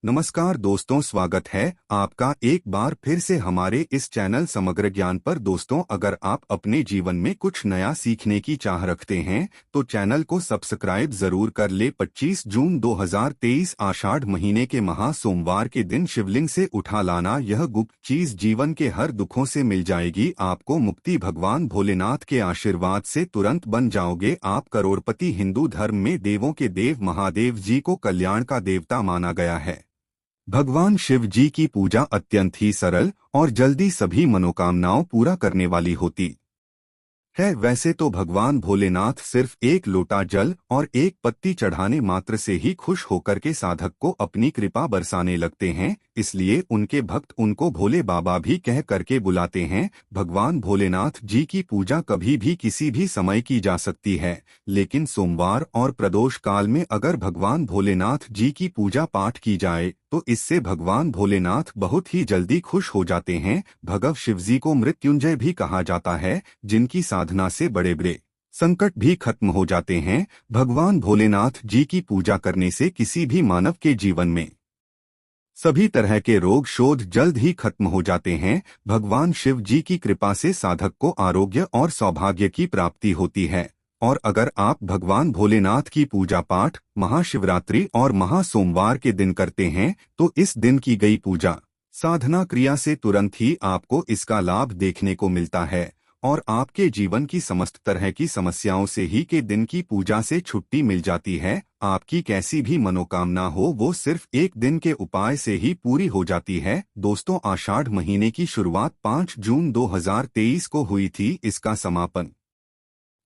नमस्कार दोस्तों, स्वागत है आपका एक बार फिर से हमारे इस चैनल समग्र ज्ञान पर। दोस्तों, अगर आप अपने जीवन में कुछ नया सीखने की चाह रखते हैं तो चैनल को सब्सक्राइब जरूर कर ले। 25 जून 2023 आषाढ़ महीने के महा सोमवार के दिन शिवलिंग से उठा लाना यह गुप्त चीज जीवन के हर दुखों से मिल जाएगी। आपको मुक्ति भगवान भोलेनाथ के आशीर्वाद से तुरंत बन जाओगे आप करोड़पति। हिंदू धर्म में देवों के देव महादेव जी को कल्याण का देवता माना गया है। भगवान शिव जी की पूजा अत्यंत ही सरल और जल्दी सभी मनोकामनाओं पूरा करने वाली होती है। वैसे तो भगवान भोलेनाथ सिर्फ एक लोटा जल और एक पत्ती चढ़ाने मात्र से ही खुश होकर के साधक को अपनी कृपा बरसाने लगते हैं, इसलिए उनके भक्त उनको भोले बाबा भी कह करके बुलाते हैं। भगवान भोलेनाथ जी की पूजा कभी भी किसी भी समय की जा सकती है, लेकिन सोमवार और प्रदोष काल में अगर भगवान भोलेनाथ जी की पूजा पाठ की जाए तो इससे भगवान भोलेनाथ बहुत ही जल्दी खुश हो जाते हैं। भगव शिवजी को मृत्युंजय भी कहा जाता है, जिनकी साधना से बड़े बड़े संकट भी खत्म हो जाते हैं। भगवान भोलेनाथ जी की पूजा करने से किसी भी मानव के जीवन में सभी तरह के रोग शोध जल्द ही खत्म हो जाते हैं। भगवान शिव जी की कृपा से साधक को आरोग्य और सौभाग्य की प्राप्ति होती है। और अगर आप भगवान भोलेनाथ की पूजा पाठ महाशिवरात्रि और महासोमवार के दिन करते हैं तो इस दिन की गई पूजा साधना क्रिया से तुरंत ही आपको इसका लाभ देखने को मिलता है और आपके जीवन की समस्त तरह की समस्याओं से ही के दिन की पूजा से छुट्टी मिल जाती है। आपकी कैसी भी मनोकामना हो वो सिर्फ एक दिन के उपाय से ही पूरी हो जाती है। दोस्तों, आषाढ़ महीने की शुरुआत 5 जून 2023 को हुई थी। इसका समापन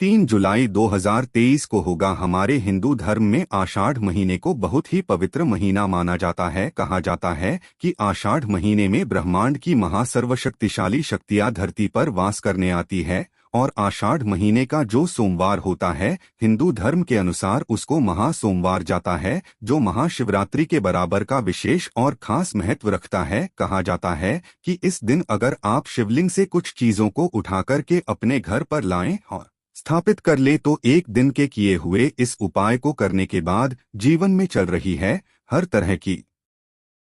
3 जुलाई 2023 को होगा। हमारे हिंदू धर्म में आषाढ़ महीने को बहुत ही पवित्र महीना माना जाता है। कहा जाता है कि आषाढ़ महीने में ब्रह्मांड की महासर्वशक्तिशाली शक्तियां धरती पर वास करने आती है और आषाढ़ महीने का जो सोमवार होता है हिंदू धर्म के अनुसार उसको महासोमवार जाता है, जो महाशिवरात्रि के बराबर का विशेष और खास महत्व रखता है। कहा जाता है कि इस दिन अगर आप शिवलिंग से कुछ चीजों को उठाकर के अपने घर पर लाएं और स्थापित कर ले तो एक दिन के किए हुए इस उपाय को करने के बाद जीवन में चल रही है हर तरह की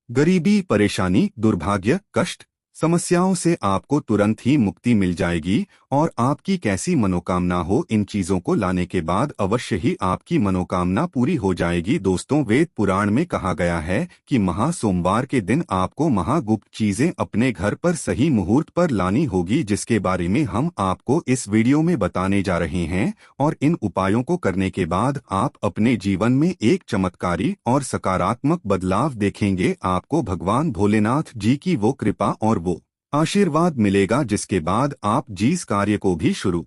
गरीबी, परेशानी, दुर्भाग्य, कष्ट, समस्याओं से आपको तुरंत ही मुक्ति मिल जाएगी और आपकी कैसी मनोकामना हो इन चीजों को लाने के बाद अवश्य ही आपकी मनोकामना पूरी हो जाएगी। दोस्तों, वेद पुराण में कहा गया है कि महासोमवार के दिन आपको महागुप्त चीजें अपने घर पर सही मुहूर्त पर लानी होगी, जिसके बारे में हम आपको इस वीडियो में बताने जा रहे हैं। और इन उपायों को करने के बाद आप अपने जीवन में एक चमत्कारी और सकारात्मक बदलाव देखेंगे। आपको भगवान भोलेनाथ जी की वो कृपा और आशीर्वाद मिलेगा जिसके बाद आप जिस कार्य को भी शुरू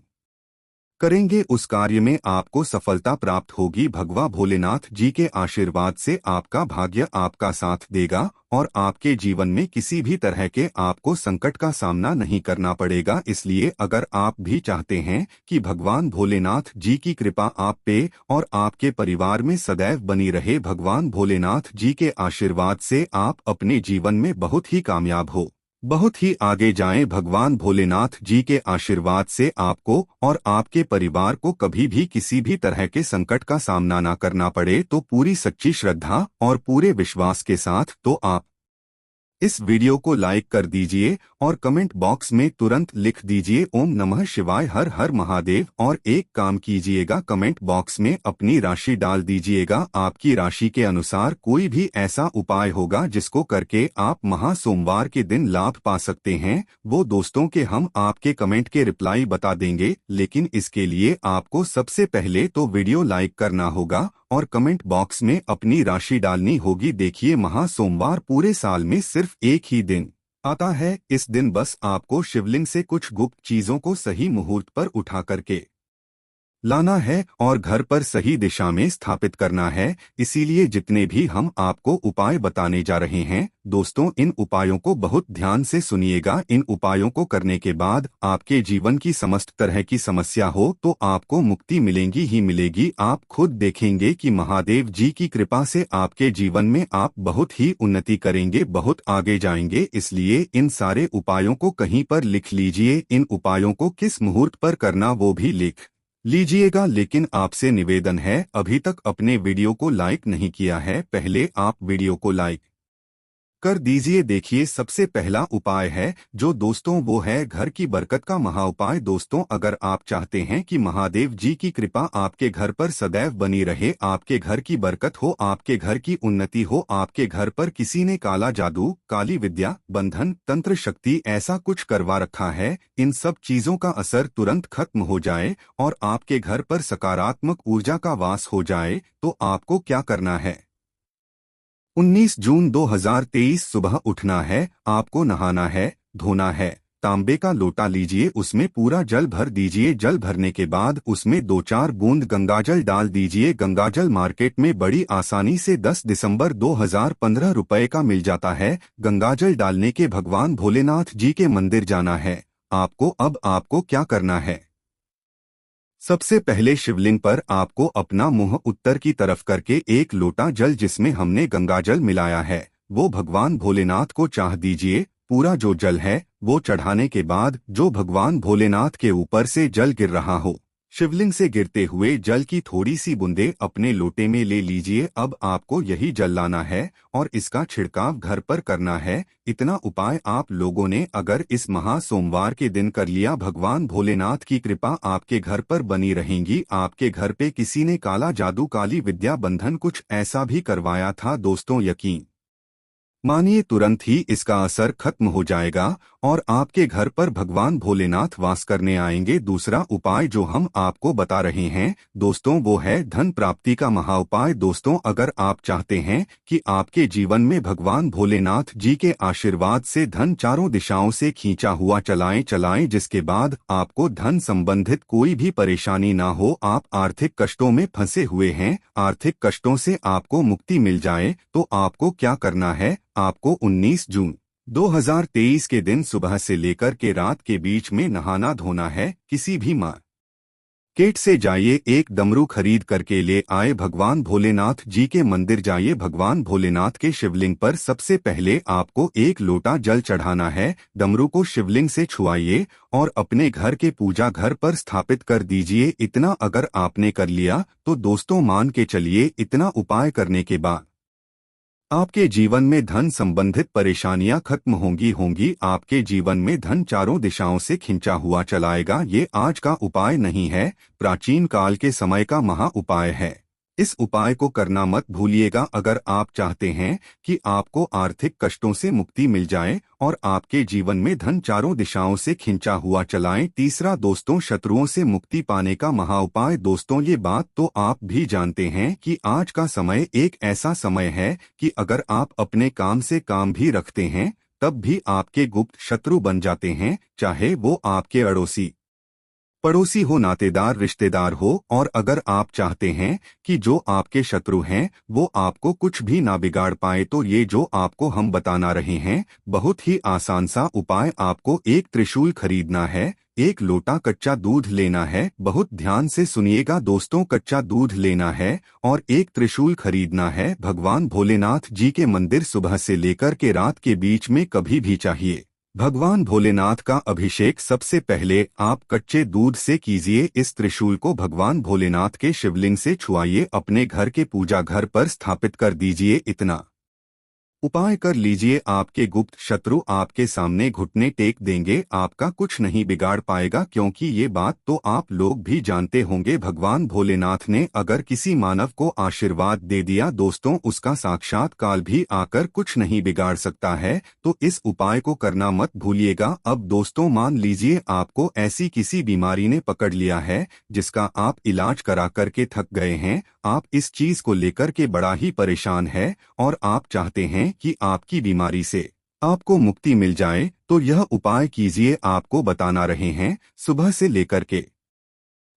करेंगे उस कार्य में आपको सफलता प्राप्त होगी। भगवा भोलेनाथ जी के आशीर्वाद से आपका भाग्य आपका साथ देगा और आपके जीवन में किसी भी तरह के आपको संकट का सामना नहीं करना पड़ेगा। इसलिए अगर आप भी चाहते हैं कि भगवान भोलेनाथ जी की कृपा आप पे और आपके परिवार में सदैव बनी रहे, भगवान भोलेनाथ जी के आशीर्वाद से आप अपने जीवन में बहुत ही कामयाब हो, बहुत ही आगे जाएं। भगवान भोलेनाथ जी के आशीर्वाद से आपको और आपके परिवार को कभी भी किसी भी तरह के संकट का सामना ना करना पड़े, तो पूरी सच्ची श्रद्धा और पूरे विश्वास के साथ तो आप इस वीडियो को लाइक कर दीजिए और कमेंट बॉक्स में तुरंत लिख दीजिए ओम नमः शिवाय, हर हर महादेव। और एक काम कीजिएगा, कमेंट बॉक्स में अपनी राशि डाल दीजिएगा। आपकी राशि के अनुसार कोई भी ऐसा उपाय होगा जिसको करके आप महासोमवार के दिन लाभ पा सकते हैं, वो दोस्तों के हम आपके कमेंट के रिप्लाई बता देंगे। लेकिन इसके लिए आपको सबसे पहले तो वीडियो लाइक करना होगा और कमेंट बॉक्स में अपनी राशि डालनी होगी। देखिए, महासोमवार पूरे साल में सिर्फ एक ही दिन आता है। इस दिन बस आपको शिवलिंग से कुछ गुप्त चीजों को सही मुहूर्त पर उठा करके लाना है और घर पर सही दिशा में स्थापित करना है। इसीलिए जितने भी हम आपको उपाय बताने जा रहे हैं दोस्तों, इन उपायों को बहुत ध्यान से सुनिएगा। इन उपायों को करने के बाद आपके जीवन की समस्त तरह की समस्या हो तो आपको मुक्ति मिलेगी ही मिलेगी। आप खुद देखेंगे कि महादेव जी की कृपा से आपके जीवन में आप बहुत ही उन्नति करेंगे, बहुत आगे जाएंगे। इसलिए इन सारे उपायों को कहीं पर लिख लीजिए। इन उपायों को किस मुहूर्त पर करना वो भी लिख लीजिएगा। लेकिन आपसे निवेदन है, अभी तक अपने वीडियो को लाइक नहीं किया है, पहले आप वीडियो को लाइक कर दीजिए। देखिए, सबसे पहला उपाय है जो दोस्तों वो है घर की बरकत का महा उपाय। दोस्तों, अगर आप चाहते हैं कि महादेव जी की कृपा आपके घर पर सदैव बनी रहे, आपके घर की बरकत हो, आपके घर की उन्नति हो, आपके घर पर किसी ने काला जादू, काली विद्या, बंधन, तंत्र शक्ति ऐसा कुछ करवा रखा है, इन सब चीजों का असर तुरंत खत्म हो जाए और आपके घर पर सकारात्मक ऊर्जा का वास हो जाए, तो आपको क्या करना है? 19 जून 2023 सुबह उठना है, आपको नहाना है, धोना है। तांबे का लोटा लीजिए, उसमें पूरा जल भर दीजिए। जल भरने के बाद उसमें 2-4 बूंद गंगाजल डाल दीजिए। गंगाजल मार्केट में बड़ी आसानी से 10 दिसंबर 2015 रुपए का मिल जाता है। गंगाजल डालने के भगवान भोलेनाथ जी के मंदिर जाना है। आपको क्या करना है? सबसे पहले शिवलिंग पर आपको अपना मुंह उत्तर की तरफ करके एक लोटा जल जिसमें हमने गंगाजल मिलाया है वो भगवान भोलेनाथ को चाह दीजिए। पूरा जो जल है वो चढ़ाने के बाद जो भगवान भोलेनाथ के ऊपर से जल गिर रहा हो, शिवलिंग से गिरते हुए जल की थोड़ी सी बूंदे अपने लोटे में ले लीजिए। अब आपको यही जल लाना है और इसका छिड़काव घर पर करना है। इतना उपाय आप लोगों ने अगर इस महा सोमवार के दिन कर लिया, भगवान भोलेनाथ की कृपा आपके घर पर बनी रहेगी। आपके घर पे किसी ने काला जादू, काली विद्या, बंधन कुछ ऐसा भी करवाया था दोस्तों, यकीन मानिए तुरंत ही इसका असर खत्म हो जाएगा और आपके घर पर भगवान भोलेनाथ वास करने आएंगे। दूसरा उपाय जो हम आपको बता रहे हैं दोस्तों वो है धन प्राप्ति का महा उपाय। दोस्तों, अगर आप चाहते हैं कि आपके जीवन में भगवान भोलेनाथ जी के आशीर्वाद से धन चारों दिशाओं से खींचा हुआ चलाएं, जिसके बाद आपको धन संबंधित कोई भी परेशानी ना हो, आप आर्थिक कष्टों में फंसे हुए हैं, आर्थिक कष्टों से आपको मुक्ति मिल जाए, तो आपको क्या करना है? आपको 19 जून 2023 के दिन सुबह से लेकर के रात के बीच में नहाना धोना है। किसी भी मार्केट से जाइए, एक डमरू खरीद करके ले आए, भगवान भोलेनाथ जी के मंदिर जाइए। भगवान भोलेनाथ के शिवलिंग पर सबसे पहले आपको एक लोटा जल चढ़ाना है। डमरू को शिवलिंग से छुआइए और अपने घर के पूजा घर पर स्थापित कर दीजिए। इतना अगर आपने कर लिया तो दोस्तों मान के चलिए, इतना उपाय करने के बाद आपके जीवन में धन संबंधित परेशानियां खत्म होंगी। आपके जीवन में धन चारों दिशाओं से खिंचा हुआ चलाएगा। ये आज का उपाय नहीं है, प्राचीन काल के समय का महा उपाय है। इस उपाय को करना मत भूलिएगा अगर आप चाहते हैं कि आपको आर्थिक कष्टों से मुक्ति मिल जाए और आपके जीवन में धन चारों दिशाओं से खिंचा हुआ चलाएं। तीसरा दोस्तों, शत्रुओं से मुक्ति पाने का महा उपाय। दोस्तों, ये बात तो आप भी जानते हैं कि आज का समय एक ऐसा समय है कि अगर आप अपने काम से काम भी रखते हैं तब भी आपके गुप्त शत्रु बन जाते हैं, चाहे वो आपके पड़ोसी हो, नातेदार, रिश्तेदार हो। और अगर आप चाहते हैं कि जो आपके शत्रु हैं वो आपको कुछ भी ना बिगाड़ पाए, तो ये जो आपको हम बताना रहे हैं बहुत ही आसान सा उपाय। आपको एक त्रिशूल खरीदना है, एक लोटा कच्चा दूध लेना है। बहुत ध्यान से सुनिएगा दोस्तों, कच्चा दूध लेना है और एक त्रिशूल खरीदना है। भगवान भोलेनाथ जी के मंदिर सुबह से लेकर के रात के बीच में कभी भी चाहिए। भगवान भोलेनाथ का अभिषेक सबसे पहले आप कच्चे दूध से कीजिए। इस त्रिशूल को भगवान भोलेनाथ के शिवलिंग से छुआइए, अपने घर के पूजा घर पर स्थापित कर दीजिए। इतना उपाय कर लीजिए, आपके गुप्त शत्रु आपके सामने घुटने टेक देंगे, आपका कुछ नहीं बिगाड़ पाएगा। क्योंकि ये बात तो आप लोग भी जानते होंगे, भगवान भोलेनाथ ने अगर किसी मानव को आशीर्वाद दे दिया दोस्तों, उसका साक्षात काल भी आकर कुछ नहीं बिगाड़ सकता है। तो इस उपाय को करना मत भूलिएगा। अब दोस्तों, मान लीजिए आपको ऐसी किसी बीमारी ने पकड़ लिया है जिसका आप इलाज करा करके थक गए हैं, आप इस चीज को लेकर के बड़ा ही परेशान है और आप चाहते हैं कि आपकी बीमारी से आपको मुक्ति मिल जाए, तो यह उपाय कीजिए। आपको बताना रहे हैं, सुबह से लेकर के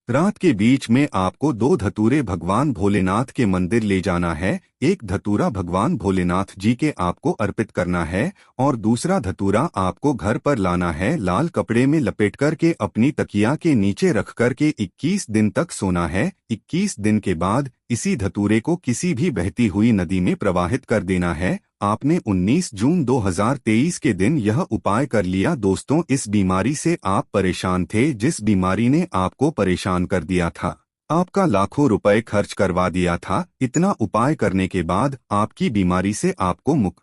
रात के बीच में आपको 2 धतूरे भगवान भोलेनाथ के मंदिर ले जाना है। एक धतूरा भगवान भोलेनाथ जी के आपको अर्पित करना है और दूसरा धतूरा आपको घर पर लाना है। लाल कपड़े में लपेट करके अपनी तकिया के नीचे रख करके 21 दिन तक सोना है। 21 दिन के बाद इसी धतूरे को किसी भी बहती हुई नदी में प्रवाहित कर देना है। आपने 19 जून 2023 के दिन यह उपाय कर लिया दोस्तों। इस बीमारी से आप परेशान थे, जिस बीमारी ने आपको परेशान कर दिया था, आपका लाखों रुपए खर्च करवा दिया था, इतना उपाय करने के बाद आपकी बीमारी से आपको मुक्ति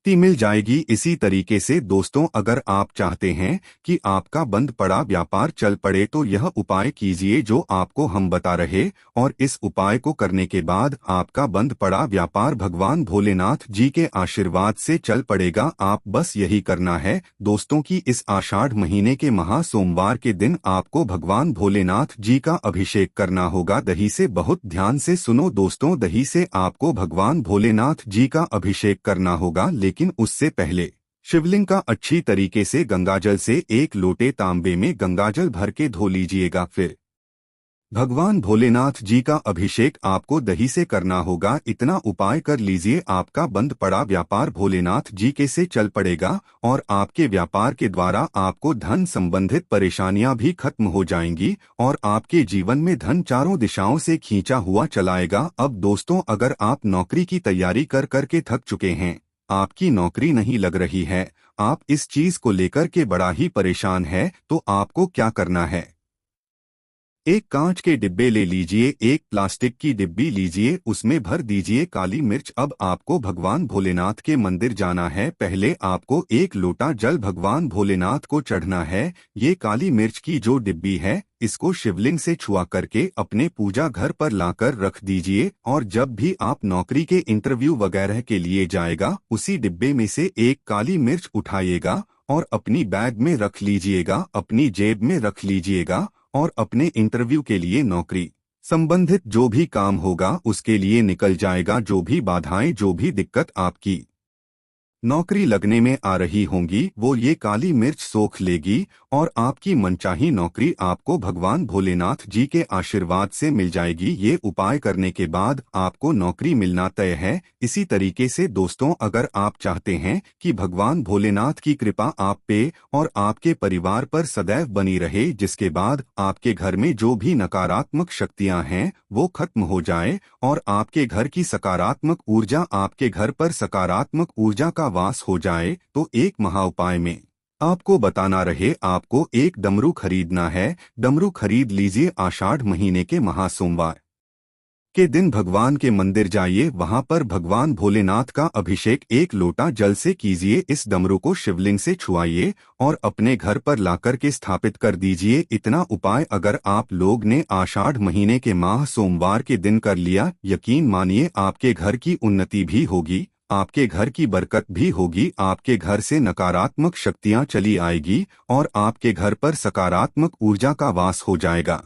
मिल जाएगी। इसी तरीके से दोस्तों, अगर आप चाहते हैं कि आपका बंद पड़ा व्यापार चल पड़े तो यह उपाय कीजिए जो आपको हम बता रहे, और इस उपाय को करने के बाद आपका बंद पड़ा व्यापार भगवान भोलेनाथ जी के आशीर्वाद से चल पड़ेगा। आप बस यही करना है दोस्तों कि इस आषाढ़ महीने के महा सोमवार के दिन आपको भगवान भोलेनाथ जी का अभिषेक करना होगा दही से। बहुत ध्यान से सुनो दोस्तों, दही से आपको भगवान भोलेनाथ जी का अभिषेक करना होगा, लेकिन उससे पहले शिवलिंग का अच्छी तरीके से गंगाजल से एक लोटे तांबे में गंगाजल भर के धो लीजिएगा। फिर भगवान भोलेनाथ जी का अभिषेक आपको दही से करना होगा। इतना उपाय कर लीजिए, आपका बंद पड़ा व्यापार भोलेनाथ जी के से चल पड़ेगा और आपके व्यापार के द्वारा आपको धन संबंधित परेशानियां भी खत्म हो जाएंगी और आपके जीवन में धन चारों दिशाओं से खींचा हुआ चलाएगा। अब दोस्तों, अगर आप नौकरी की तैयारी कर करके थक चुके हैं, आपकी नौकरी नहीं लग रही है, आप इस चीज को लेकर के बड़ा ही परेशान है, तो आपको क्या करना है? एक कांच के डिब्बे ले लीजिए, एक प्लास्टिक की डिब्बी लीजिए, उसमें भर दीजिए काली मिर्च। अब आपको भगवान भोलेनाथ के मंदिर जाना है। पहले आपको एक लोटा जल भगवान भोलेनाथ को चढ़ना है। ये काली मिर्च की जो डिब्बी है, इसको शिवलिंग से छुआ करके अपने पूजा घर पर लाकर रख दीजिए, और जब भी आप नौकरी के इंटरव्यू वगैरह के लिए जाएगा, उसी डिब्बे में से एक काली मिर्च उठाइएगा और अपनी बैग में रख लीजिएगा, अपनी जेब में रख लीजिएगा, और अपने इंटरव्यू के लिए नौकरी संबंधित जो भी काम होगा उसके लिए निकल जाएगा। जो भी बाधाएं, जो भी दिक्कत आपकी नौकरी लगने में आ रही होंगी, वो ये काली मिर्च सोख लेगी और आपकी मनचाही नौकरी आपको भगवान भोलेनाथ जी के आशीर्वाद से मिल जाएगी। ये उपाय करने के बाद आपको नौकरी मिलना तय है। इसी तरीके से दोस्तों, अगर आप चाहते हैं कि भगवान भोलेनाथ की कृपा आप पे और आपके परिवार पर सदैव बनी रहे, जिसके बाद आपके घर में जो भी नकारात्मक शक्तियां हैं वो खत्म हो जाए और आपके घर की सकारात्मक ऊर्जा, आपके घर पर सकारात्मक ऊर्जा का वास हो जाए, तो एक महा उपाय में आपको बताना रहे। आपको एक डमरू खरीदना है। डमरू खरीद लीजिए। आषाढ़ महीने के महा सोमवार के दिन भगवान के मंदिर जाइए, वहां पर भगवान भोलेनाथ का अभिषेक एक लोटा जल से कीजिए। इस डमरू को शिवलिंग से छुआइए और अपने घर पर लाकर के स्थापित कर दीजिए। इतना उपाय अगर आप लोग ने आषाढ़ महीने के माह सोमवार के दिन कर लिया, यकीन मानिए आपके घर की उन्नति भी होगी, आपके घर की बरकत भी होगी, आपके घर से नकारात्मक शक्तियां चली आएगी और आपके घर पर सकारात्मक ऊर्जा का वास हो जाएगा।